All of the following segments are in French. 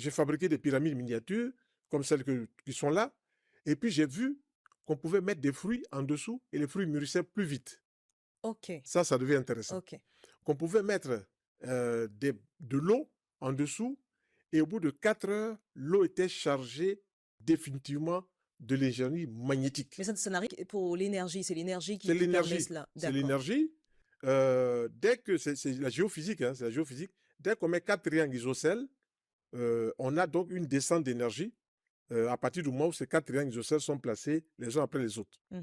j'ai fabriqué des pyramides miniatures, comme celles qui sont là. Et puis, j'ai vu qu'on pouvait mettre des fruits en dessous et les fruits mûrissaient plus vite. OK, Ça devient intéressant. OK. Qu'on pouvait mettre de l'eau en dessous et au bout de 4 heures, l'eau était chargée définitivement de l'énergie magnétique. Mais ça n'arrive pour l'énergie, c'est l'énergie C'est qui permet l'énergie. cela? C'est D'accord. l'énergie. Dès que c'est la géophysique, hein, c'est la géophysique. Dès qu'on met 4 triangles isocèles, on a donc une descente d'énergie à partir du moment où ces 4 triangles isocèles sont placés les uns après les autres. Mmh.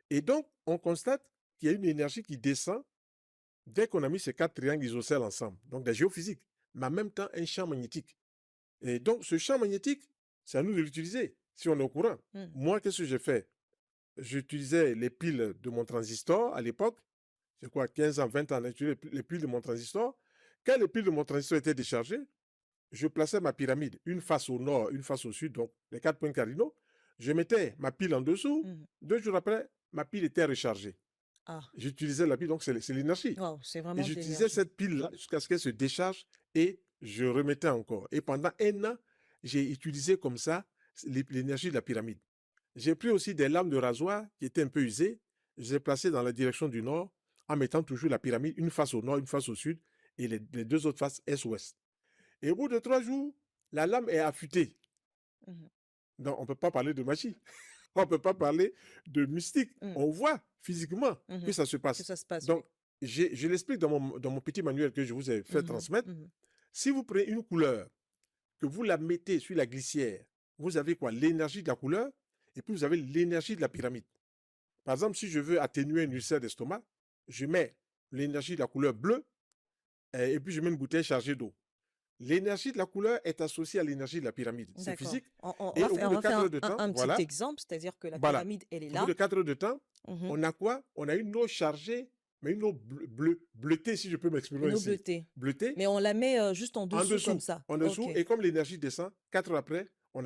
Et donc, on constate qu'il y a une énergie qui descend dès qu'on a mis ces 4 triangles isocèles ensemble. Donc, la géophysique, mais en même temps un champ magnétique. Et donc, ce champ magnétique, c'est à nous de l'utiliser si on est au courant. Mmh. Moi, qu'est-ce que j'ai fait? J'utilisais les piles de mon transistor à l'époque. C'est quoi, 15 ans, 20 ans, j'utilisais les piles de mon transistor. Quand les piles de mon transistor étaient déchargées, je plaçais ma pyramide, une face au nord, une face au sud, donc les 4 points cardinaux. Je mettais ma pile en dessous. Mmh. 2 jours après, ma pile était rechargée. Ah, J'utilisais la pile, donc c'est l'énergie. waouh, c'est Et vraiment de j'utilisais l'énergie. cette pile-là jusqu'à ce qu'elle se décharge et je remettais encore. Et pendant un an, j'ai utilisé comme ça l'énergie de la pyramide. J'ai pris aussi des lames de rasoir qui étaient un peu usées. Je les ai placées dans la direction du nord en mettant toujours la pyramide, une face au nord, une face au sud et les deux autres faces est-ouest. Et au bout de 3 jours, la lame est affûtée. Mmh. Donc, on ne peut pas parler de magie. On ne peut pas parler de mystique. Mmh. On voit physiquement que Mmh. ça se Que passe. ça se passe, oui. Donc, je l'explique dans mon petit manuel que je vous ai fait Mmh. transmettre. Mmh. Si vous prenez une couleur, que vous la mettez sur la glissière, vous avez quoi? L'énergie de la couleur et puis vous avez l'énergie de la pyramide. Par exemple, si je veux atténuer une ulcère d'estomac, je mets l'énergie de la couleur bleue et puis je mets une bouteille chargée d'eau. L'énergie de la couleur est associée à l'énergie de la pyramide. C'est D'accord. physique. On Et va au bout faire on de va faire 4 heures de temps, un petit voilà, exemple, c'est-à-dire que la voilà. pyramide, elle est Au bout là. de 4 heures de temps, Mmh. on a quoi? On a une eau chargée, mais une eau bleutée, si je peux m'exprimer Une eau ainsi. bleutée. Bleutée, Mais on la met, juste en en dessous comme dessous. ça? En OK. dessous. Et comme l'énergie descend, 4 heures après, il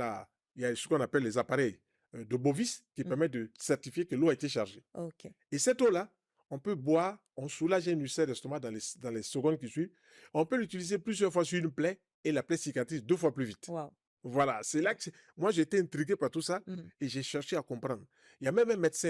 y a ce qu'on appelle les appareils de Bovis qui Mmh. permettent de certifier que l'eau a été chargée. OK. Et cette eau-là, on peut boire, on soulage un ulcère d'estomac dans les secondes qui suivent. On peut l'utiliser plusieurs fois sur une plaie et la plaie cicatrise 2 fois plus vite. Waouh. Voilà, c'est là que moi j'ai été intrigué par tout ça Mmh. et j'ai cherché à comprendre. Il y a même un médecin